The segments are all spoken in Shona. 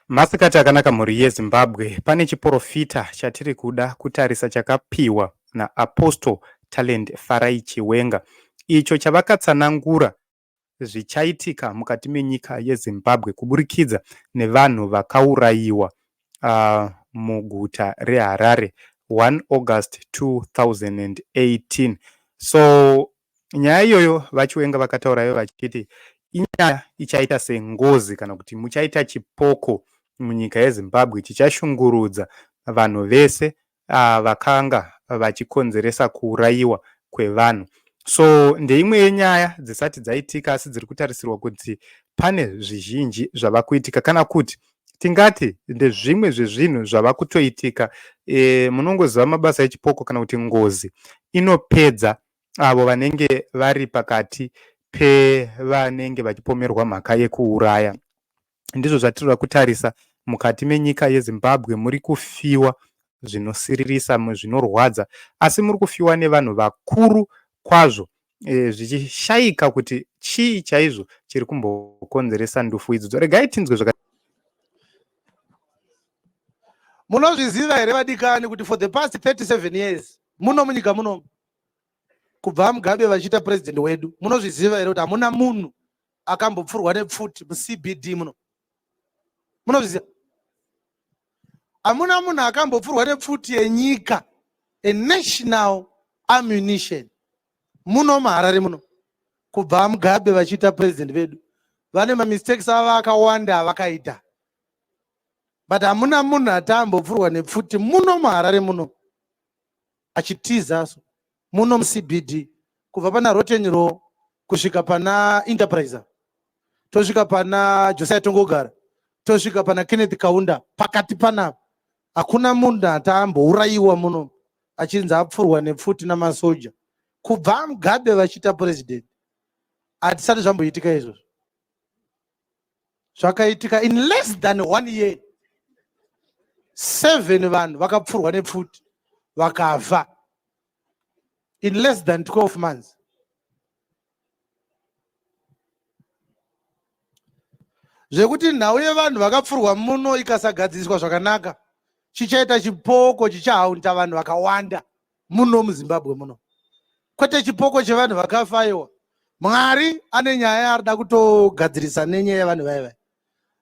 Masikati akanaka mhuri yeZimbabwe, pane chiprofita chatiri kuda kutarisa chakapiwa naApostle Talent Farai Chiwenga, icho chavakatsanangura zvichaitika mukati menyika yeZimbabwe kuburikidza nevanhu vakaurayiwa muguta reHarare 1 August 2018. So nyaya iyoyo vachiwenga vakataurayo vachiti inyaya ichaita sengozi kana kuti muchaita chipoko munyika yeZimbabwe chichashungurudza vanhu vese vakanga vachikonzeresa kuurayiwa kwevanhu. So ndeimwe yenyaya dzisati dzaitika asi dziri kutarisirwa kuti pane zvizhinji zvava kuitika kana kuti tingati ndezvimwe zvezvinhu zvava kutoitika. Munongoziva mabasa echipoko kana kuti ngozi inopedza avo vanenge vari pakati pevanenge vachipomerwa mhaka yekuuraya. Ndizvo zvatiri kutarisa mukati menyika yeZimbabwe. Muri kufiwa zvinosiririsa, zvinorwadza, asi muri kufiwa nevanhu vakuru kwazvo, zvichishayika kuti chii chaizvo chiri kumbokonzeresa ndufu idzodzo. Regai tinzwe zvaka munozviziva here vadikani kuti for the past 37 years muno munyika muno kubva Mugabe vachiita president wedu, munozviziva here kuti hamuna munhu akambopfurwa nepfuti muCBD muno? Munozviziva? Hamuna munhu akambopfurwa nepfuti yenyika, a national ammunition muno muHarare muno kubva Mugabe vachiita president vedu. Vane mistakes ava akawanda vakaita, but hamuna munhu atambopfurwa nepfuti muno muHarare muno achitizaso muno muCBD, kubva pana Rottenro kusvika pana Enterprise, tosvika pana Josiah Tongogara, tosvika pana Kenneth Kaunda. Pakati panapa hakuna munhu atambourayiwa muno achinzi apfurwa nepfuti namasoja kubva Mugabe vachiita president. Hatisati zvamboitika izvozvo. Zvakaitika in less than 1 year. 7 vanhu vakapfurwa nepfuti vakafa in less than 12 months. Zvekuti nhau yevanhu vakapfurwa muno ikasagadziswa zvakanaka, chichaita chipoko chichahaunta vanhu vakawanda muno muZimbabwe muno. Kwete chipoko chevanhu vakafaiwa. Mwari ane nyaya yaarida kutogadzirisa nenyaya yevanhu vaiva.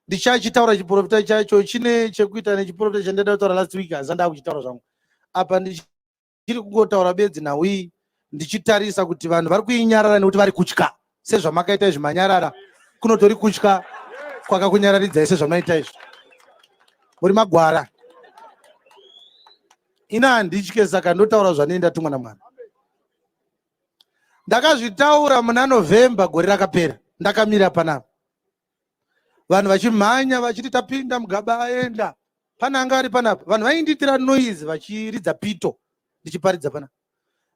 Ndichachitaura chiprofita chacho chine chekuita nechiprofita chandada kutaura last week, hazanda kuchitaura zvangu. Apa ndichiri kungotaura bedzi nhau iyi ndichitarisa kuti vanhu vari kuinyarara nekuti vari kutya. Sezvamakaita izvi manyarara, kunotori kutya kwakakunyararidzai sezvamaita izvi. Muri magwara. Ina handitye, saka ndotaura zvanei ndatumwa naMwari. Ndakazvitaura muna November gore rakapera, ndakamira panapa. Vanhu vachimhanya vachiti tapinda Mugabe aenda. Pana anga ari panapa. Vanhu vainditira noise vachiridza pito ndichiparidza panapa.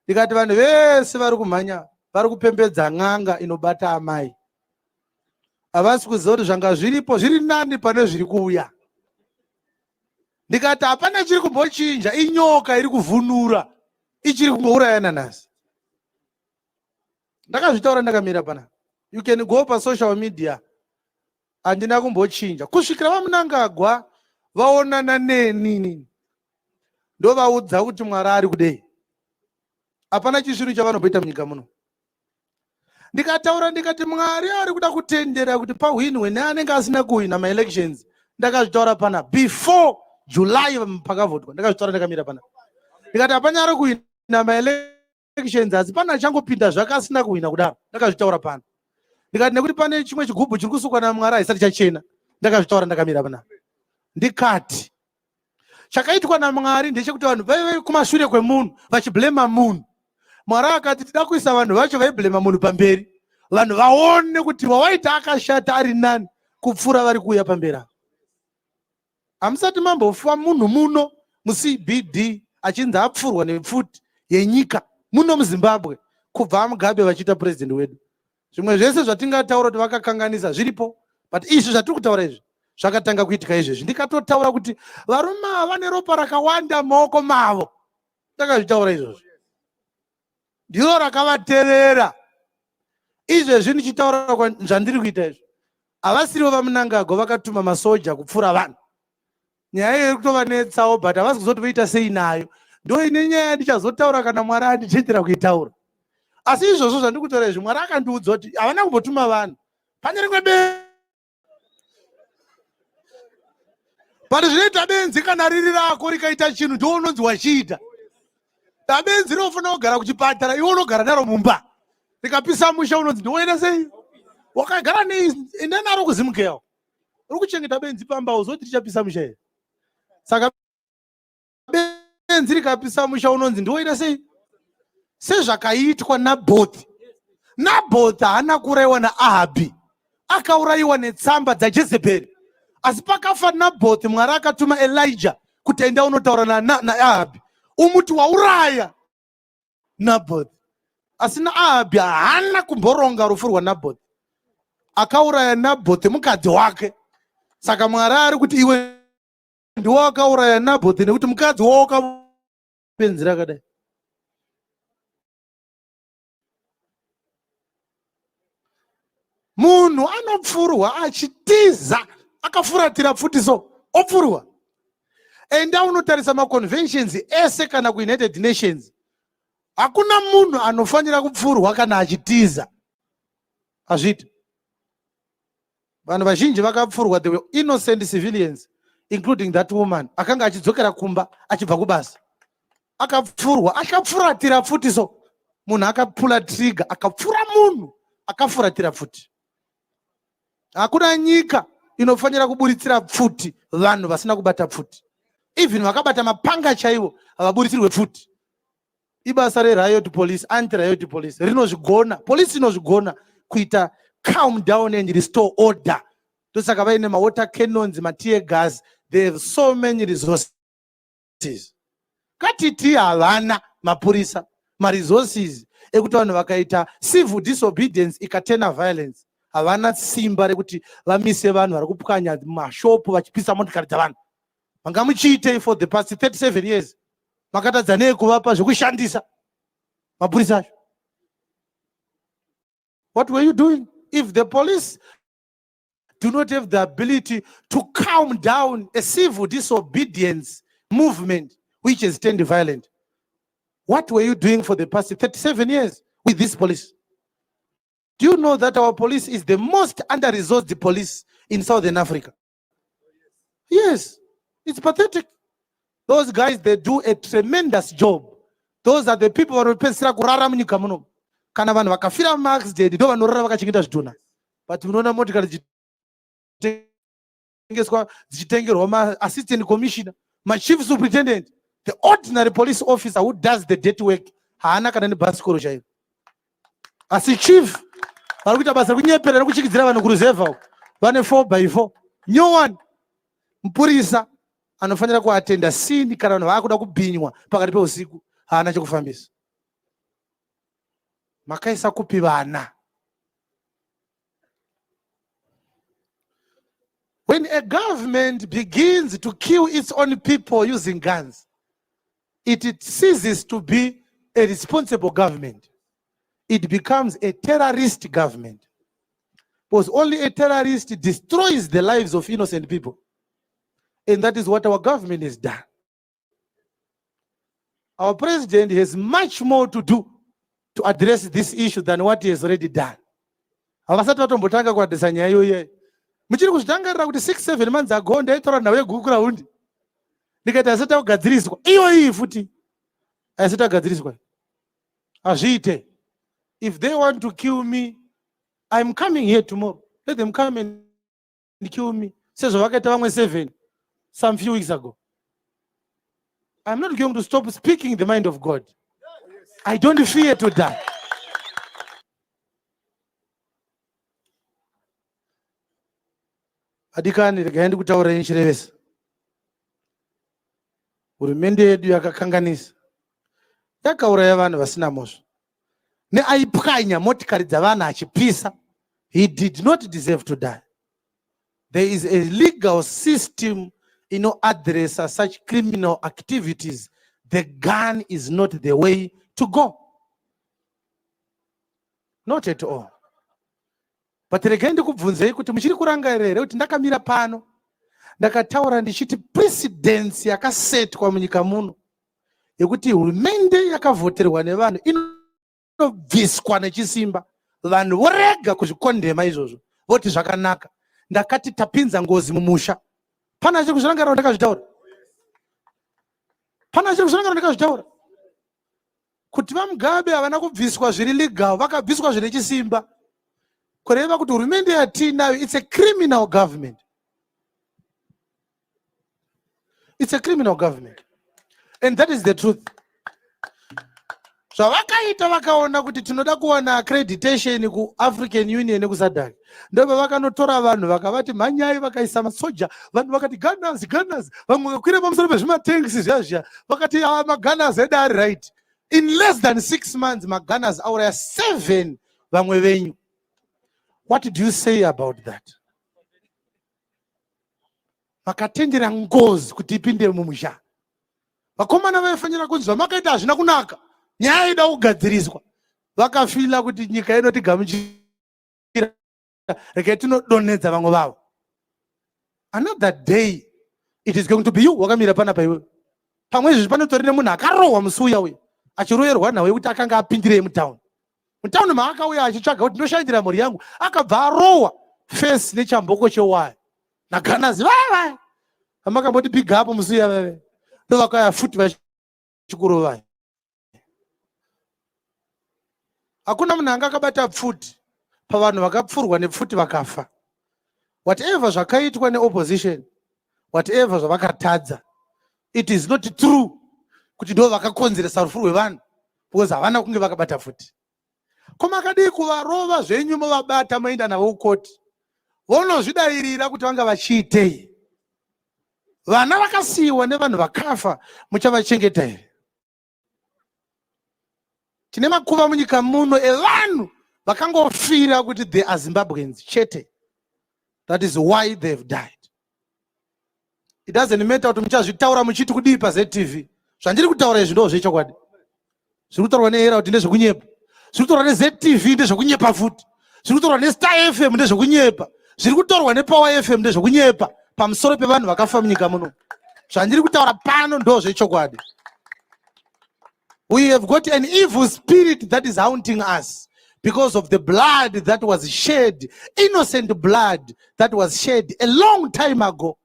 Ndikati vanhu vese vari kumhanya vari kupembedza n'anga inobata amai. Havasi kuziva kuti zvanga zviripo zviri nani pane zviri kuuya. Ndikati hapana chiri kumbochinja, inyoka iri kuvhunura ichiri kungouraya nanhasi. Ndakazvitaura ndakamira panapa. You can go pa social media. Handina kumbochinja kusvikira vaMunangagwa vaonana neni ndovaudza kuti Mwari ari kudei. Hapana chisviru chavanobvoita munyika muno. Ndikataura ndikati Mwari ari kuda kutendera kuti pahwinwe neanenge asina kuhwina maelections. Ndakazvitaura pana before July pakavhotwa. Ndakazvitaura ndakamira pana. Ndikati hapanyari kuhwina maelections asi pana changopinda zvakasina kuhwina kudaro. Ndakazvitaura pana. Ndikati nekuti pane chimwe chigubhu chiri kusukwa naMwari haisati chachena. Ndakazvitaura ndakamira pana. Ndikati chakaitwa naMwari ndechekuti vanhu vaive kumashure kwemunhu vachiblema munhu. Mwari akati tida kuisa vanhu vacho vaiblema munhu pamberi, vanhu vaone kuti wawaita akashata ari nani kupfuura vari kuuya pamberi. Hamusati mambofa munhu muno muCBD achinzi apfurwa nepfuti yenyika muno muZimbabwe kubva Mugabe vachiita president wedu. Zvimwe zvese zvatingataura kuti vakakanganisa zviripo, but izvi zvatiri kutaura izvi zvakatanga kuitika izvezvi. Ndikatotaura kuti varume ava vane ropa rakawanda mumaoko mavo. Ndakazvitaura izvozvo. Ndiro rakavatevera. Izvezvi ndichitaura zvandiri kuita izvi. Havasirivo vaMunangagwa vakatuma masoja kupfura vanhu. nyaya yekutovanetsawo but havasi kuzoti voita sei nayo. Ndo ine nyaya ndichazotaura kana Mwari andichenjera kuitaura. Asi izvozvo zvandikutaura izvi Mwari akandiudza kuti havana kumbotuma vanhu. Pane rimwe but zvinoita benzi kana riri rako rikaita chinhu ndounonzi wachiita. Benzi rinofana kugara kuchipatara, iwe unogara naro mumba. Rikapisa musha unonzi ndoenda sei? Wakagara enda naro kuzimukewo. Uri kuchengeta benzi pamba uzoti richapisa musha here. Saka benzi rikapisa musha unonzi ndoenda sei? Sezvakaitwa naBhothi. Nabhothi haana kuurayiwa naAhabhi. Akaurayiwa netsamba dzaJezebheri. Asi pakafa Nabhothi, Mwari akatuma Elijah kuti enda unotaura naAhabhi. Umuti wauraya Nabhothi. Asi naAhabhi haana kumboronga rufu rwaNabhothi. Akauraya Nabhothi mukadzi wake. Saka Mwari ari kuti iwe ndiwe wakauraya Nabhothi nekuti mukadzi wawakabenzi rakadai. Munhu anopfurwa achitiza akafuratira pfutiso opfurwa. Enda unotarisa maconventions ese kana kuUnited Nations. Hakuna munhu anofanira kupfurwa kana achitiza. Azviti. Vanhu vazhinji vakapfurwa, they were innocent civilians, including that woman. Akanga achidzokera kumba achibva kubasa. Akapfurwa, akafuratira pfutiso. Munhu akapula trigger, akapfura munhu, akafuratira pfuti. Hakuna nyika inofanira kuburitsira pfuti vanhu vasina kubata pfuti. Even vakabata mapanga chaiwo havaburitsirwe pfuti. Ibasa re-riot police, anti-riot police rinozvigona, police inozvigona kuita calm down and restore order. Ndosaka vaine water cannons, tear gas, they have so many resources. Katiti havana mapurisa resources ekuti vanhu vakaita civil disobedience ikatena violence. Havana simba rekuti vamise vanhu vari kupwanya mashopu vachipisa motikari dzavanhu. Mangamuchiitei for the past 37 years. Makatadza nei kuvapa zvokushandisa mapurisa acho? What were you doing? If the police do not have the ability to calm down a civil disobedience movement which has turned violent, what were you doing for the past 37 years with this police? Do you know that our police is the most under-resourced police in Southern Africa? Yes, it's pathetic. Those guys, they do a tremendous job. Those are the people who are kurara munyika muno. Kana vanhu vakafira mumaaccident ndo vanorara vakachengeta zvidhona. But munoona motikari dzichitengeswa dzichitengerwa ma-assistant commissioner, ma-chief superintendent, the ordinary police officer who does the dirty work haana kana nebhasikoro chaiyo. Asi chief vari kuita basa rekunyepera nekuchikidzira vanhu kureserve vane 4x4. Nyowani mupurisa anofanira kuatenda scene kana vanhu vakuda kubhinywa pakati peusiku haana chekufambisa. Makaisa kupi vana? When a government begins to kill its own people using guns, it ceases to be a responsible government. It becomes a terrorist government. Because only a terrorist destroys the lives of innocent people. And that is what our government has done. Our president has much more to do to address this issue than what he has already done. Havasati vatombotanga kuaddresa nyaya iyoyo. Muchiri kuzvitangarira kuti 6-7 months ago ndaitaura nawo yeguku raundi. Ndikati asati agadziriswa. Iyi futi. Asati agadziriswa. Azviite. If they want to kill me, I'm coming here tomorrow. Let them come and kill me. Says vakaita vamwe 7 some few weeks ago. I'm not going to stop speaking the mind of God. I don't fear to die. Adikani regaendi kutaura nechirevesa. Hurumende yedu yakakanganisa. Yakauraya vanhu vasina mhosva. Neaipwanya motikari dzavanhu achipisa. He did not deserve to die. There is a legal system address such criminal activities. The gun is not the way to go. Not at all. But regaendi kubvunzei kuti muchiri kurangarira here kuti ndakamira pano ndakataura ndichiti precedence yakasetwa munyika muno yekuti hurumende yakavhoterwa nevanhu inobviswa nechisimba, vanhu vorega kuzvikondema izvozvo, voti zvakanaka. Ndakati tapinza ngozi mumusha. Pana chiri kuzvirangarira ndakazvitaura? Pana chiri kuzvirangarira ndakazvitaura? Kuti vaMugabe havana kubviswa zviri legal, vakabviswa zvine chisimba. Kureva kuti hurumende yatinayo, it's a criminal government. It's a criminal government. And that is the truth. Zvavakaita vakaona kuti tinoda kuwana accreditation ku African Union neku ndoba vakanotora vanhu vakavati manyai, vakaisa masoja, vanhu vakati gunners, vamwe vakwira pamusoro pezvimatanks zviya vakati magunners edu ari right. In less than 6 months magunners auraya 7 vamwe venyu. What do you say about that? Vakatendera ngozi kuti ipinde mumusha. Vakomana vaifanira kunzwa makaita hazvina kunaka, nyaya ida kugadziriswa. Vakafila kuti nyika inotigamuchira, regai tinodonedza vamwe vavo. Another day it is going to be you wakamira pana paiwe. Pamwe izvi panotorine munhu akarohwa musi uya achiroyerwa nawe kuti akanga apindirei mutauni. Mutauni maakauya achitsvaga kuti ndoshandira mhuri yangu, akabva arohwa face nechamboko chewaya naGanazi vaya amakamboti big up musi uya veve. Ndovakauya futi vachikurovaya. Hakuna munhu anga akabata pfuti pavanhu vakapfurwa nepfuti vakafa. Whatever zvakaitwa neopposition, whatever zvavakatadza, it is not true kuti ndo vakakonzeresa rufu rwevanhu, because havana kunge vakabata futi. Koma akadii kuvarova zvenyu muvabata moenda navo kukoti, vonozvidairira kuti vanga vachiitei. Vana vakasiyiwa nevanhu vakafa, muchavachengeta here? Tine makuva munyika muno evanhu vakangofira kuti they are Zimbabweans chete. That is why they've died. It doesn't matter kuti muchazvitaura muchiti kudii paZTV. Zvandiri kutaura izvi ndo zvechokwadi. Zviri kutaurwa neHera kuti ndezvekunyepa. Zviri kutaurwa neZTV ndezvekunyepa futi. Zviri kutaurwa neStar FM ndezvekunyepa. Zviri kutaurwa nePower FM ndezvekunyepa pamusoro pevanhu vakafa munyika muno. Zvandiri kutaura pano ndo zvechokwadi. We have got an evil spirit that is haunting us because of the blood that was shed, innocent blood that was shed a long time ago.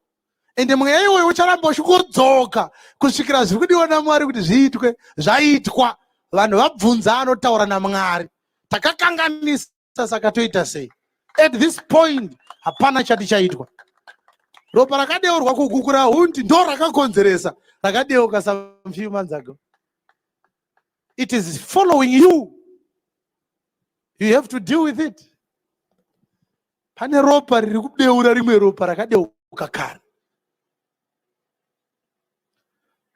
And mweya iwoyo ucharamba uchikodzoka kusvikira zviri kudiwa naMwari kuti zviitwe, zvaitwa. Vanhu vabvunza anotaura naMwari. Takakanganisa saka toita sei? At this point hapana chati chaitwa. Ropa rakadeurwa kugukura hundi ndo rakakonzeresa rakadeuka some few months ago. It is following you. You have to deal with it. Pane ropa riri kudeura rimwe ropa rakadeuka kare.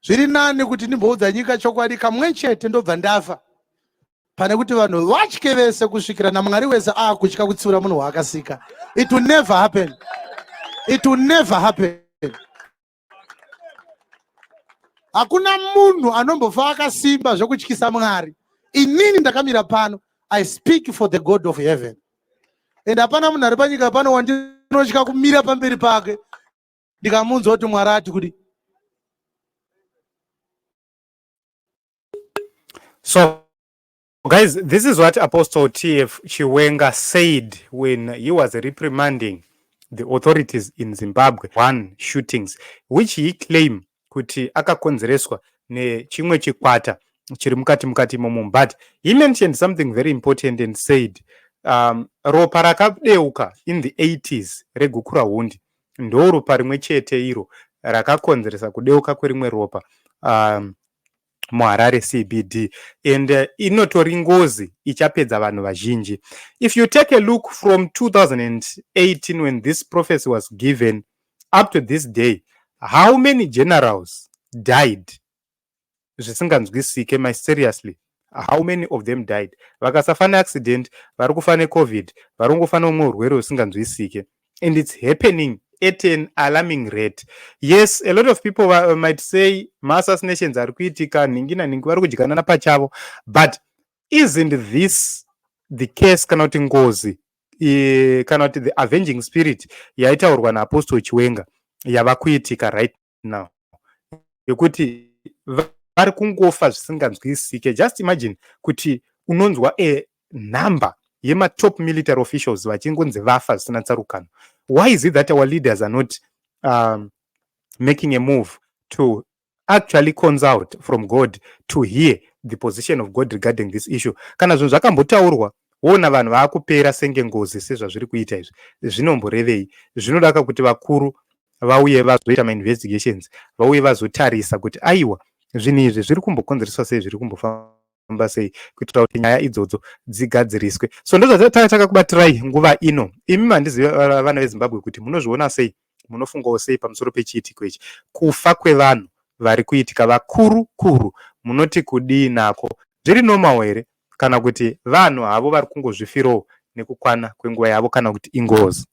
Zviri nani kuti ndimboudza nyika chokwadi kamwe chete ndobva ndafa, pane kuti vanhu vatye vese kusvikira naMwari wese akutya kutsiura munhu waakasika. It will never happen. It will never happen. Hakuna munhu anombofa akasimba zvokutyisa Mwari. Inini ndakamira pano, I speak for the God of heaven. And hapana munhu ari panyika pano wandinotya kumira pamberi pake ndikamunzwa kuti Mwari ati kuti. So, guys, this is what Apostle T.F. Chiwenga said when he was reprimanding the authorities in Zimbabwe. One shootings, which he claimed kuti akakonzereswa nechimwe chikwata chiri mukati momo. But he mentioned something very important and said, ropa rakadeuka in the 80s regukura hundi ndo ropa rimwe chete iro rakakonzeresa kudeuka kwerimwe ropa muHarare CBD, and inotori ngozi ichapedza vanhu vazhinji. If you take a look from 2018 when this prophecy was given up to this day, how many generals died? Zvisinganzwisike, my seriously. How many of them died? Vakasafa neaccident, vari kufa neCovid, vari kungofa neumwe urwere husinganzwisike. And it's happening at an alarming rate. Yes, a lot of people might say mass assassinations are kuitika, ningi na ningi vari kudyikanana pachavo. But isn't this the case kana kuti ngozi, kana kuti the avenging spirit yaitaurwa naApostle Chiwenga yava kuitika right now yekuti vari kungofa zvisinganzwisike. Just imagine kuti unonzwa nhamba yematop military officials vachingonzi vafa zvisina tsarukano. Why is it that our leaders are not making a move to actually consult from God to hear the position of God regarding this issue? Kana zvinhu zvakambotaurwa wona vanhu vaakupera senge ngozi sezvazviri kuita izvi, zvinomborevei? Zvinoda kuti vakuru vauye vazoita mainvestigations, vauye vazotarisa kuti aiwa zvinhu izvi zviri kumbokonzereswa sei, zviri kumbofamba sei, kuitira kuti nyaya idzodzo dzigadziriswe. So ndozvataka kubatirai nguva ino. Imi mandiziva vana veZimbabwe kuti munozviona sei, munofungawo sei pamusoro pechiitiko ichi, kufa kwevanhu vari kuitika vakuru kuru, munoti kudii nako? Zviri normal here kana kuti vanhu havo vari kungozvifirawo nekukwana kwenguva yavo kana kuti ingozi?